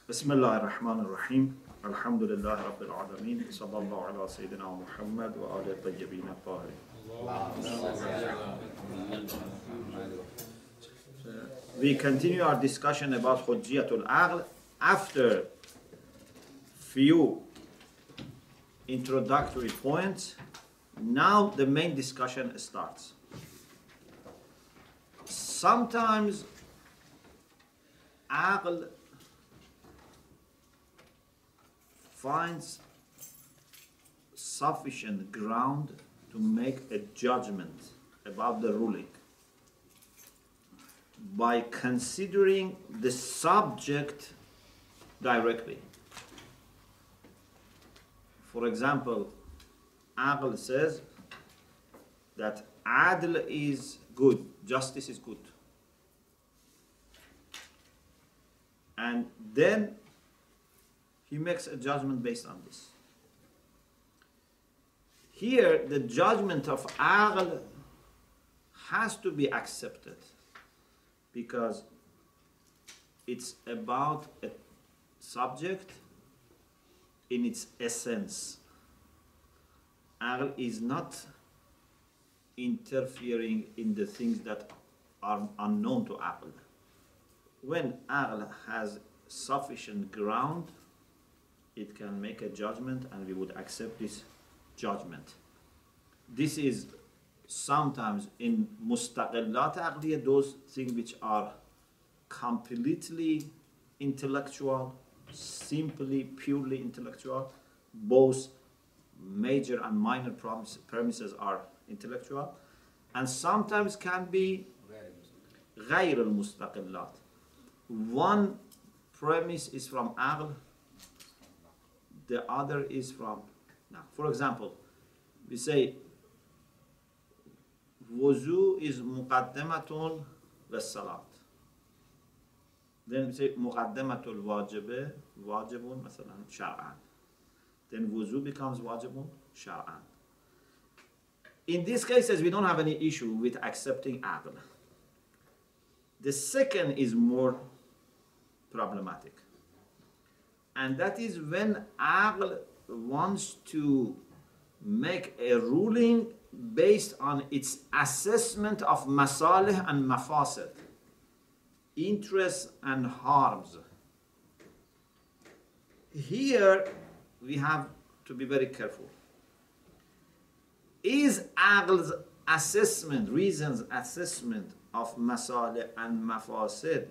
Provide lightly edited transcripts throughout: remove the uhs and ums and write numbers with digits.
بسم الله الرحمن الرحيم الحمد لله رب العالمين صلى الله على سيدنا محمد وآل الطيبين الطاهرين. We continue our discussion about Hujjatul Aql after few introductory points. Now the main discussion starts. Sometimes Aql finds sufficient ground to make a judgment about the ruling by considering the subject directly. For example, Aql says that adl is good, justice is good. And then he makes a judgment based on this. Here, the judgment of Aql has to be accepted because it's about a subject in its essence. Aql is not interfering in the things that are unknown to Aql. When Aql has sufficient ground, it can make a judgment and we would accept this judgment. This is sometimes in mustaqillat aqliyah, those things which are completely intellectual, simply, purely intellectual. Both major and minor premises are intellectual. And sometimes can be غير المستقلات. One premise is from Aql, the other is from. Now, for example, we say wuzu is muqaddamatun was-salat. Then we say muqaddamatul wajibe, wajibun masalan shar'an. Then wuzu becomes wajibun shar'an. In these cases, we don't have any issue with accepting Aql. The second is more problematic. And that is when Aql wants to make a ruling based on its assessment of masalih and mafasid, interests and harms. Here we have to be very careful. Is Aql's assessment, reasons assessment of masalih and mafasid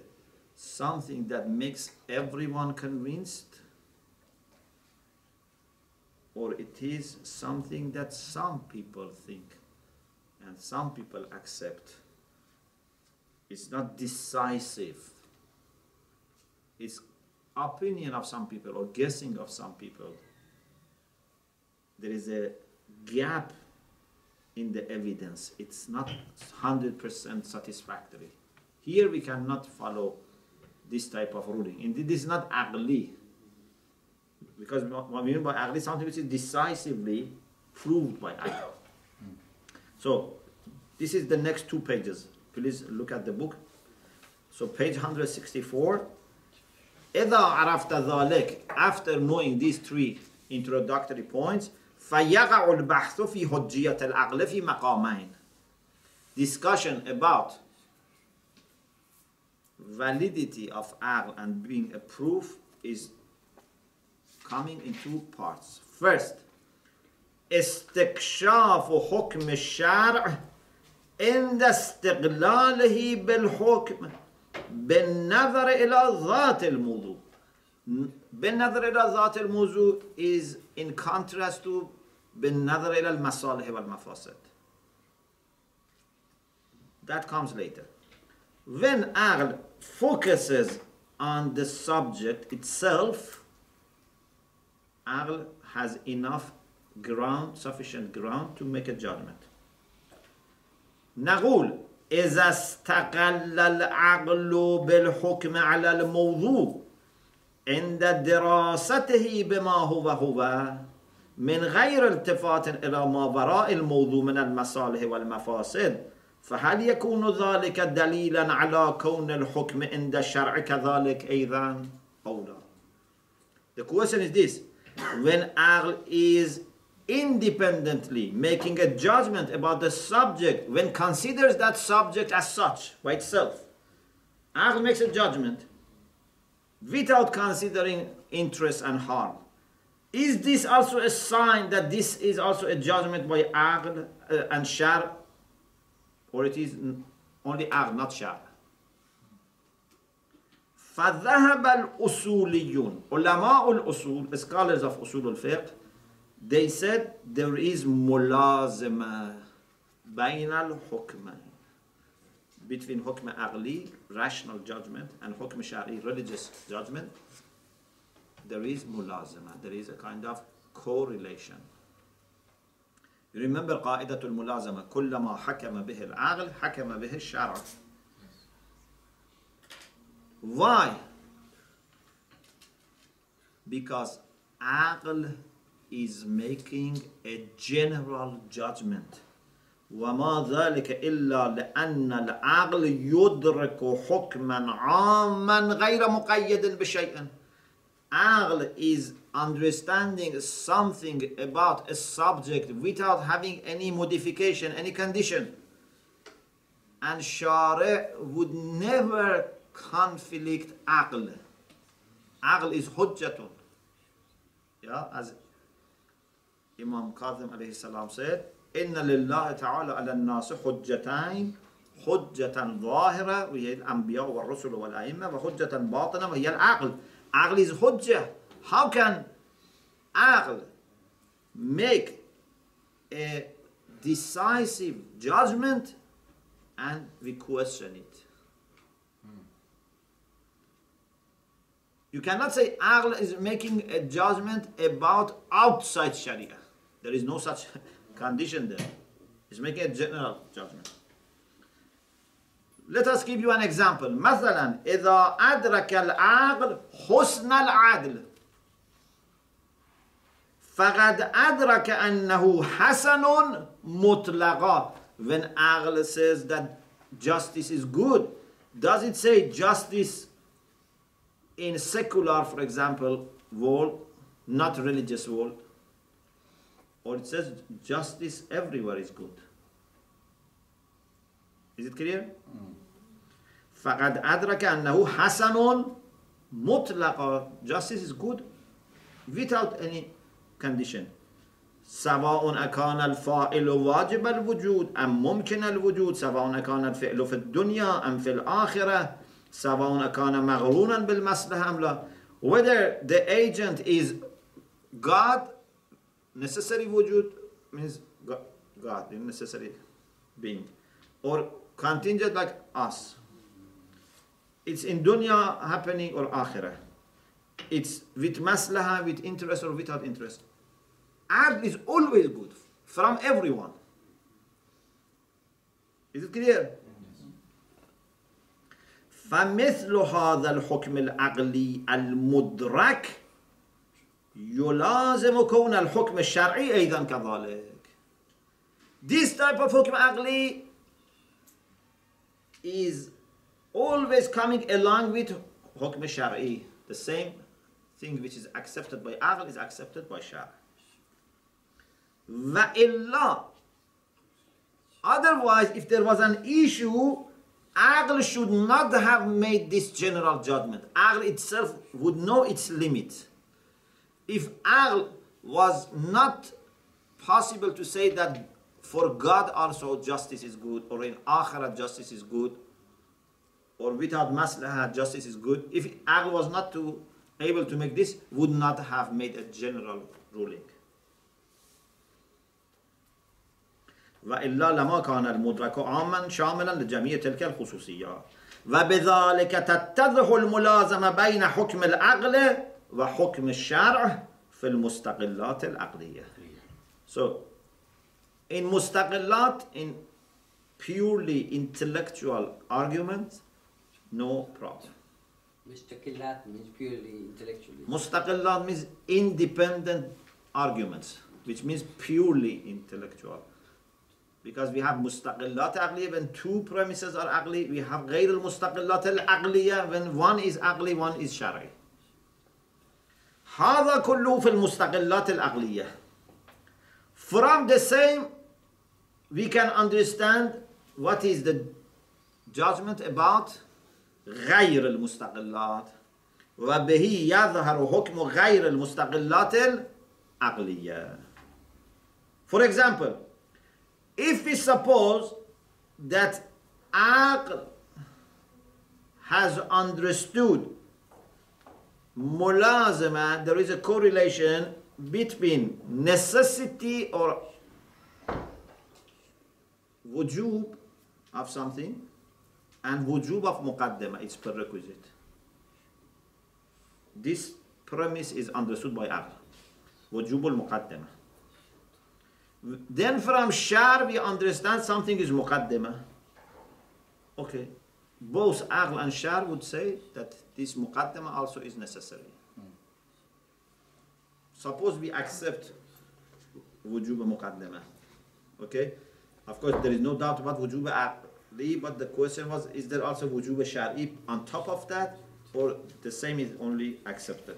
something that makes everyone convinced? Or it is something that some people think and some people accept? It's not decisive. It's opinion of some people or guessing of some people. There is a gap in the evidence. It's not 100% satisfactory. Here we cannot follow this type of ruling. Indeed, this is not aqli. Because what we mean by aqli is something which is decisively proved by aql. So, this is the next 2 pages. Please look at the book. So, page 164. إذا عرفت ذلك, after knowing these 3 introductory points, فيقع البحث في حجية العقل في مقامين. Discussion about validity of aql and being a proof is coming in 2 parts. First, استكشاف حكم الشرع عند استقلاله بالحكم بالنظر إلى ذات الموضوع. بالنظر إلى ذات الموضوع is in contrast to بالنظر إلى المصالح والمفاسد. That comes later. When Aql focuses on the subject itself, Aql has enough ground, sufficient ground to make a judgment. نقول إذا استقل العقل بالحكم على الموضوع عند دراسته بما هو من غير التفات إلى ما وراء الموضوع من المصالح والمفاسد فهل يكون ذلك دليلا على كون الحكم عند الشرع كذلك أيضا أو لا? The question is this: when aql is independently making a judgment about the subject, when considers that subject as such by itself, aql makes a judgment without considering interest and harm. Is this also a sign that this is also a judgment by aql and shar, or it is only aql, not shar? فذهب الأصوليون, علماء الأصول, scholars of Usul al-Fiqh, they said there is mulazama بين الحكمين, between hukm aqli, rational judgment, and hukm shari, religious judgment. There is mulazama, there is a kind of correlation. You remember قاعدة الملازمة: كلما حكم به العقل حكم به الشرع. Why? Because aql is making a general judgment. وما ذلك إلا لأن العقل يدرك حكما عاما غير مقيد بشيء. Aql is understanding something about a subject without having any modification, any condition. And Shari would never conflict aql. Aql is hujjatun. Yeah, as Imam Qasim alayhi salam said, إن لله تعالى على الناس حجتين حجة ظاهرة وهي الأنبياء والرسل والأئمة وحجة باطنة وهي العقل. Aql is hujjah. How can aql make a decisive judgment and we question it? You cannot say aql is making a judgment about outside Sharia. There is no such condition there. It's making a general judgment. Let us give you an example. مثلا إذا أدرك العقل حسن العدل فقد أدرك أنه حسن مطلقا. When aql says that justice is good, does it say justice in secular, for example, world, not religious world? Or it says justice everywhere is good? Is it clear? فقد أدرك أنه حسن مطلقا. Justice is good without any condition. سواء أكان الفاعل واجب الوجود أم ممكن الوجود، سواء أكان الفعل في الدنيا أم في الآخرة، سواء أكان مغرونا بالمصلحة أم لا. Whether the agent is God, necessary wujud means God, the necessary being, or contingent like us. It's in dunya happening or akhirah. It's with maslaha, with interest or without interest. Adl is always good from everyone. Is it clear? فمثل هذا الحكم العقلي المدرك يلازم كون الحكم الشرعي أيضا كذلك. This type of حكم عقلي is always coming along with حكم شرعي. The same thing which is accepted by عقل is accepted by شرع. وإلا, otherwise, if there was an issue, aql should not have made this general judgment. Aql itself would know its limit. If aql was not possible to say that for God also justice is good, or in akhirah justice is good, or without maslaha justice is good, if aql was not able to make this, would not have made a general ruling. وإلا لما كان المدرك عاما شاملا لجميع تلك الخصوصيات وبذلك تتضح الملازمة بين حكم العقل وحكم الشرع في المستقلات العقلية. So, in مستقلات, in purely intellectual arguments, no problem. مستقلات means purely intellectually. مستقلات means independent arguments, which means purely intellectual. Because we have mustaqillat aqliya when two premises are aqli. We have غير المستقلات العقلية when one is aqli, one is shari. هذا كله في المستقلات العقلية. From the same, we can understand what is the judgment about غير المستقلات. وبه يظهر حكم غير المستقلات العقلية. For example, if we suppose that aql has understood mulazama, there is a correlation between necessity or wujub of something and wujub of muqaddama, its prerequisite. This premise is understood by aql, wujub al-muqaddama. Then from shar we understand something is muqaddama. Okay, both aql and shar would say that this muqaddama also is necessary. Suppose we accept wujub muqaddama. Okay, of course there is no doubt about wujub aqli, but the question was, is there also wujub shar'i on top of that, or the same is only accepted?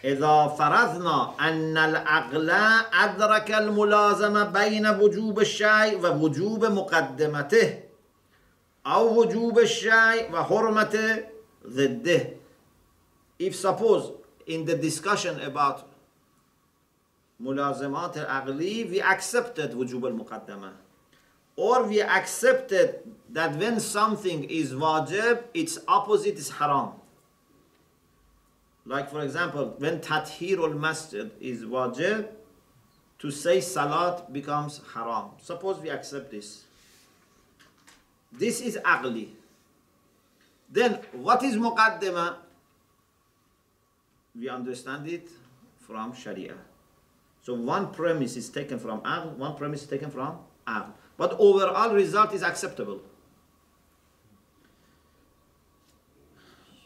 إذا فرضنا أن العقل أدرك الملازمة بين وجوب الشيء ووجوب مقدمته أو وجوب الشيء وحرمة ضده. If suppose in the discussion about ملازمات العقلي we accepted وجوب المقدمة, or we accepted that when something is wajib, its opposite is haram. Like for example, when tathir al-masjid is wajib, to say salat becomes haram. Suppose we accept this. This is aqli. Then what is muqaddama? We understand it from sharia. So one premise is taken from aql, one premise is taken from aql. But overall result is acceptable.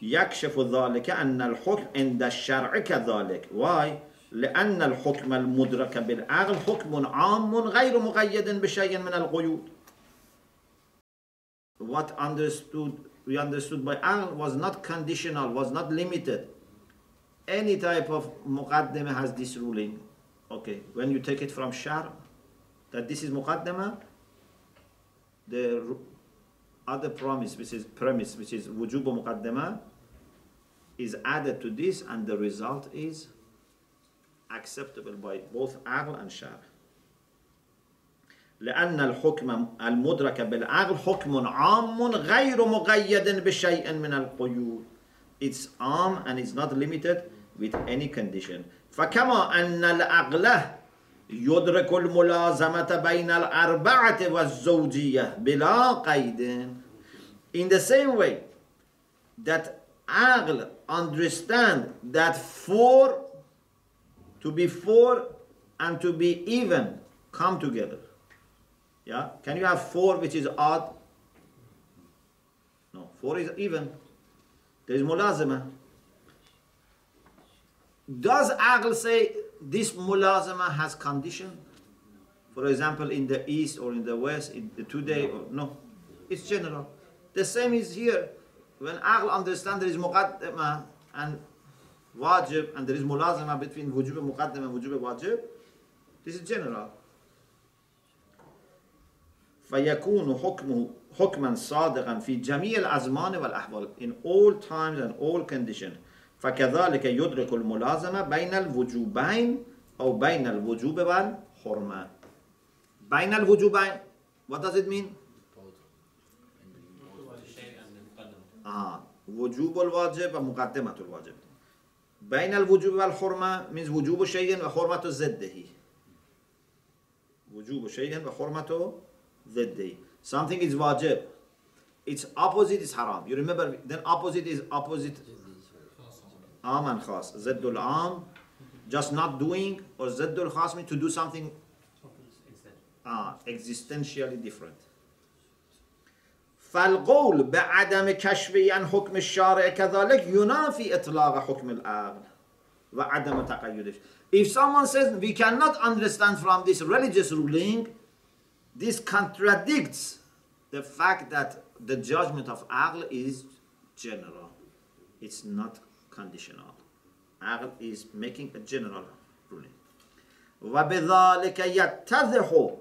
يكشف ذلك أن الحكم عند الشرع كذلك. Why? لأن الحكم المدرك بالعقل حكم عام غير مقيد بشيء من القيود. What we understood by aql was not conditional, was not limited. Any type of muqaddama has this ruling. Okay, when you take it from shar, that this is muqaddama, the other premise, which is wujub muqaddama, is added to this, and the result is acceptable by both aql and shar. لأن الحكم المدرك بالعقل حكم عام غير مقيد بشيء من القيود. It's arm and it's not limited with any condition. فكما أن العقل يدرك الملازمة بين الأربعة والزوجية بلا قيد. In the same way that aql understand that to be four and to be even come together. Yeah, can you have 4 which is odd? No, 4 is even. There is mulazama. Does aql say this mulazama has condition? For example, in the east or in the west, in the today, or no, it's general. The same is here. When aql understands there is muqaddama and wajib, and there is mulazama between wujub muqaddama and wujub wajib, this is general. فيكون حكما صادقا في جميع الأزمان والأحوال, in all times and all conditions. فكذلك يدرك الملازمة بين الوجوبين أو بين الوجوب والحرمة. بين الوجوبين, what does it mean? وجوب الواجب ومقدمة الواجب. بين الوجوب والحرمة means وجوب شيء وحرمة ضده. وجوب شيء وحرمة ضده. Something is wajib, its opposite is haram. You remember, then opposite is opposite. Am and khas. Zaddul am, just not doing, or zaddul khas means to do something existentially different. فالقول بعدم كشف عن حكم الشارع كذلك ينافي إطلاق حكم العقل. وعدم تقيدش. If someone says we cannot understand from this religious ruling, this contradicts the fact that the judgment of aql is general. It's not conditional. Aql is making a general ruling. وبذلك يتضح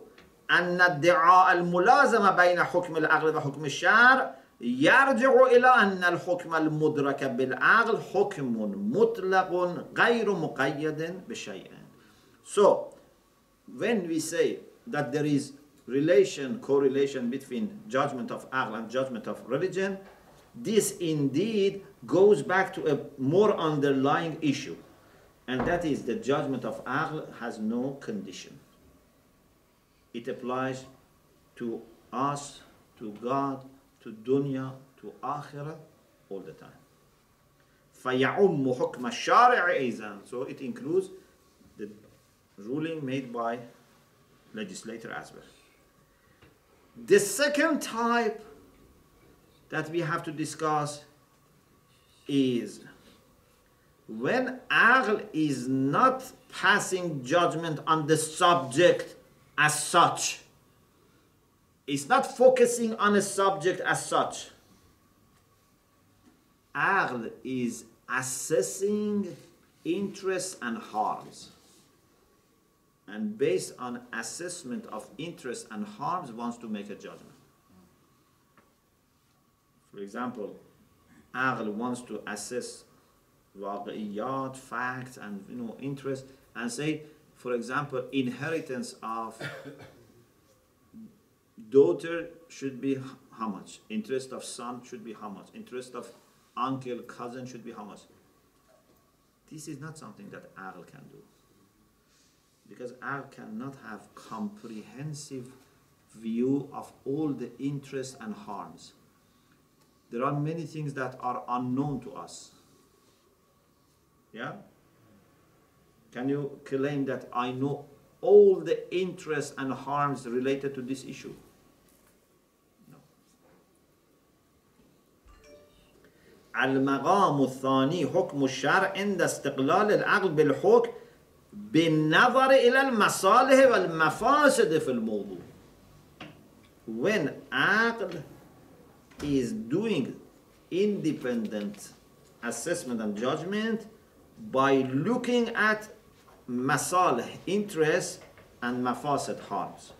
أن ادعاء الملازمة بين حكم العقل وحكم الشرع يرجع إلى أن الحكم المدرك بالعقل حكم مطلق غير مقيد بشيء. So, when we say that there is correlation between judgment of aql and judgment of religion, this indeed goes back to a more underlying issue, and that is the judgment of aql has no condition. It applies to us, to God, to dunya, to akhirah, all the time. فَيَعُمُّ حُكْمَ الشَّارِعِ أَيْضًا. So it includes the ruling made by legislator as well. The second type that we have to discuss is when aql is not passing judgment on the subject as such. It's not focusing on a subject as such. Aql is assessing interests and harms. And based on assessment of interests and harms, wants to make a judgment. For example, aql wants to assess waqiyat, facts, and interest, and say, for example, inheritance of daughter should be how much? Interest of son should be how much? Interest of uncle, cousin should be how much? This is not something that aql can do. Because aql cannot have comprehensive view of all the interests and harms. There are many things that are unknown to us. Yeah? Can you claim that I know all the interests and harms related to this issue? No. المقام الثاني حكم الشرع عند استقلال العقل بالحكم بالنظر إلى المصالح والمفاسد في الموضوع. When aql is doing independent assessment and judgment by looking at masalih, interests, and mafasid, harms.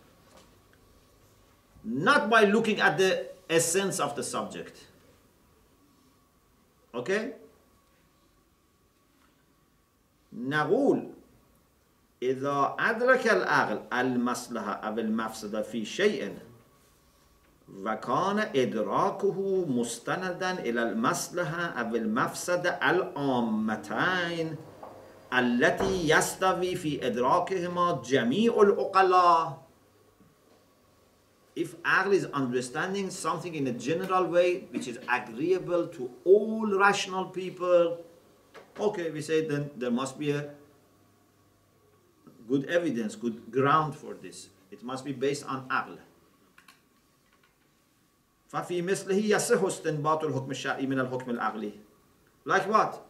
Not by looking at the essence of the subject. Okay? نقول إذا أدرك العقل المصلحة أو المفسدة في شيء وكان إدراكه مستندا إلى المصلحة أو المفسدة العامتين التي يستوي في إدراكهما جميع العقلاء. If aql is understanding something in a general way which is agreeable to all rational people, okay, we say then there must be a good evidence, good ground for this. It must be based on aql. ففي مثله يصح استنباط الحكم الشرعي من الحكم العقلي. Like what?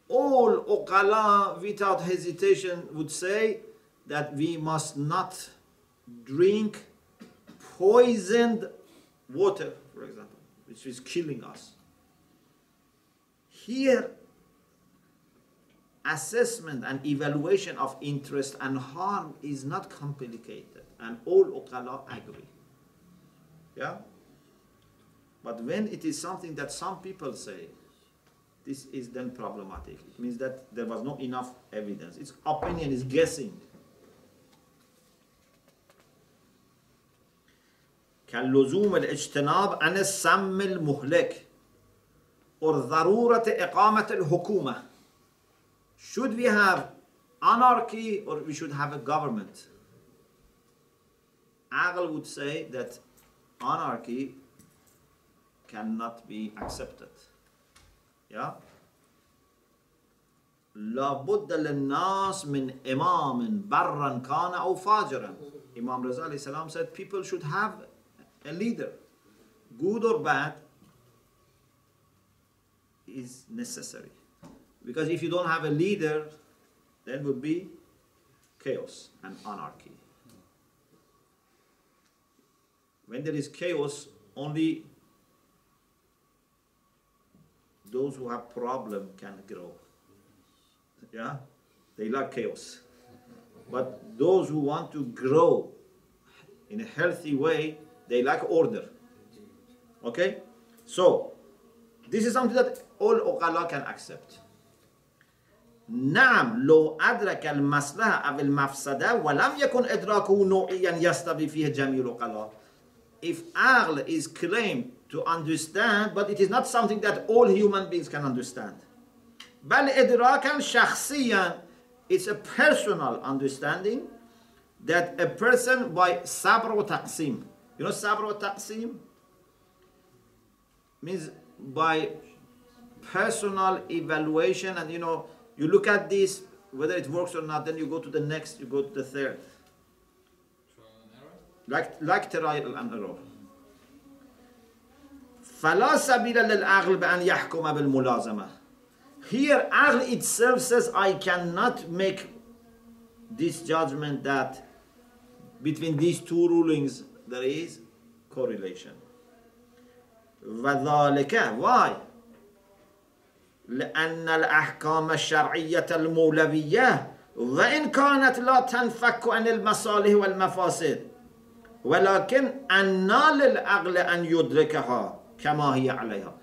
All uqala without hesitation would say that we must not drink poisoned water, for example, which is killing us. Here, assessment and evaluation of interest and harm is not complicated, and all uqala agree. Yeah? But when it is something that some people say, this is then problematic. It means that there was not enough evidence. Its opinion is guessing. كاللزوم الاجتناب عن السم المهلك or ضرورة إقامة الحكومة. Should we have anarchy or we should have a government? Aql would say that anarchy cannot be accepted. Yeah? لابد للناس من إمام برا كان أو فاجرا. Imam Raza alayhi salam said people should have a leader, good or bad, is necessary. Because if you don't have a leader, then would be chaos and anarchy. When there is chaos, only those who have problem can grow. Yeah? They like chaos. But those who want to grow in a healthy way, they like order. Okay? So, this is something that all uqala can accept. نعم لو أدرك المصلحة أو المفسدة ولم يكن إدراكه نوعيا يستوي فيه جميع العقلاء. If aql is claimed to understand, but it is not something that all human beings can understand. بل إدراكا شخصيا, it's a personal understanding that a person by sabr wa taqsim. You know sabr wa taqsim? Means by personal evaluation, and you look at this, whether it works or not, then you go to the next, you go to the third. Like trial and error. فلا سبيل للعقل بأن يحكم بالملازمة. Here, aql itself says, I cannot make this judgment that between these two rulings there is correlation. وذلك, why? لأن الأحكام الشرعية المولوية وإن كانت لا تنفك عن المصالح والمفاسد ولكن أن للعقل أن يدركها كما هي عليها.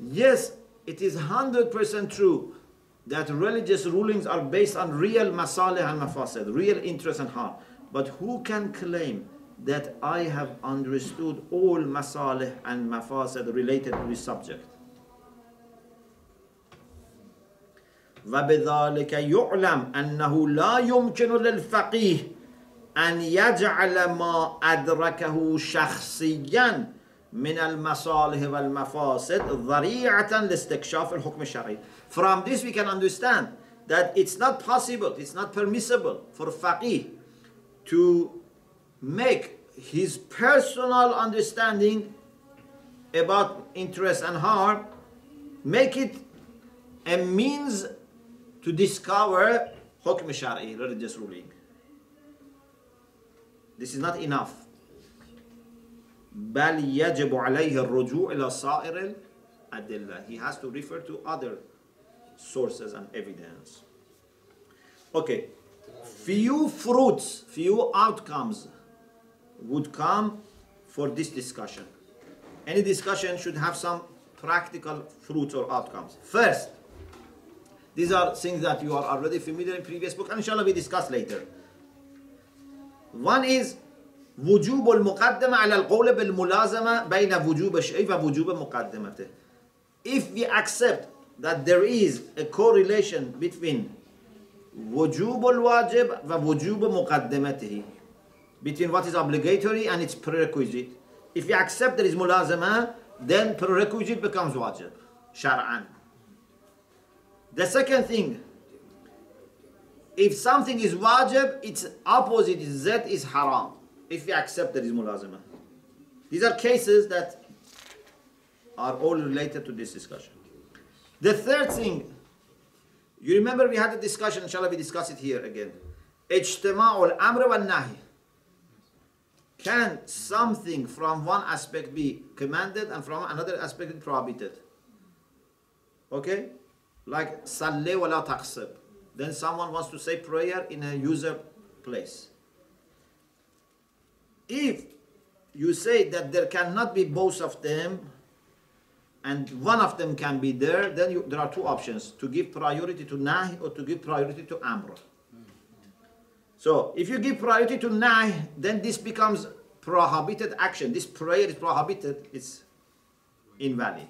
Yes, it is 100% true that religious rulings are based on real masalih and mafasid, real interest and harm. But who can claim that I have understood all masalih and mafasid related to this subject? وبذلك يعلم أنه لا يمكن للفقيه أن يجعل ما أدركه شخصيا من المصالح والمفاسد ذريعة لاستكشاف الحكم الشرعي. From this we can understand that it's not possible, it's not permissible for faqih to make his personal understanding about interest and harm, make it a means to discover hukm shari, religious ruling. This is not enough. بل يجب عليه الرجوع إلى صائر الأدلة. He has to refer to other sources and evidence. Okay, few fruits, few outcomes would come for this discussion. Any discussion should have some practical fruits or outcomes. First, these are things that you are already familiar in previous book, and inshallah we discuss later. One is وجوب المقدمة على القول بالملازمة بين وجوب الشيء ووجوب مقدمته. If we accept that there is a correlation between وجوب الواجب ووجوب مقدمته, between what is obligatory and its prerequisite, if we accept there is mulazama, then prerequisite becomes wajib, shar'an. The second thing, if something is wajib, its opposite is zat is haram, if we accept there is mulazama. These are cases that are all related to this discussion. The third thing, you remember we had a discussion, inshallah we discuss it here again. Ijtima'ul amr wal nahi. Can something from one aspect be commanded and from another aspect be prohibited? Okay? Like salli wa la taqsib. Then someone wants to say prayer in a user place. If you say that there cannot be both of them and one of them can be there, then there are two options: to give priority to nahi or to give priority to amr. So if you give priority to nahi, then this becomes prohibited action. This prayer is prohibited, it's invalid.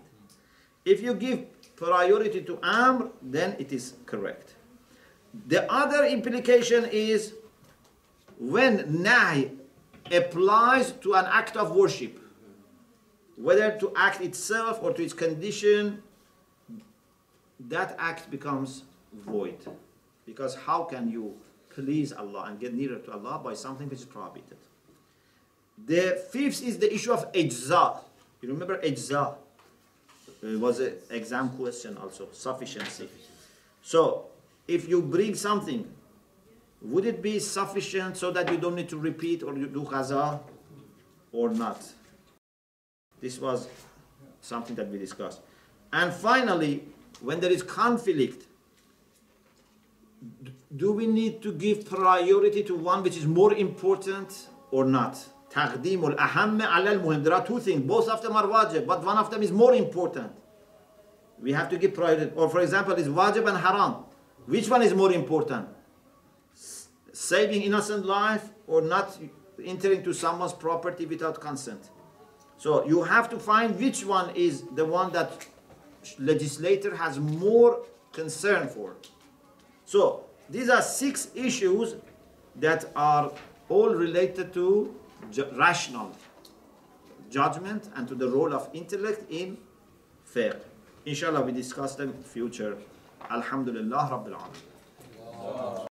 If you give priority to amr, then it is correct. The other implication is when nahi applies to an act of worship, whether to act itself or to its condition, that act becomes void. Because how can you please Allah and get nearer to Allah by something which is prohibited? The fifth is the issue of ijza. You remember ijza? It was an exam question also, sufficiency. So, if you bring something, would it be sufficient so that you don't need to repeat or you do qaza or not? This was something that we discussed. And finally, when there is conflict, do we need to give priority to one which is more important or not? تقديم الأهم على المهم. There are two things. Both of them are wajib, but one of them is more important. We have to give priority. Or for example, is wajib and haram. Which one is more important? Saving innocent life or not entering to someone's property without consent? So you have to find which one is the one that legislator has more concern for. So these are 6 issues that are all related to rational judgment and to the role of intellect in fiqh. Inshallah, we discuss them in future. Alhamdulillah Rabbil Alamin.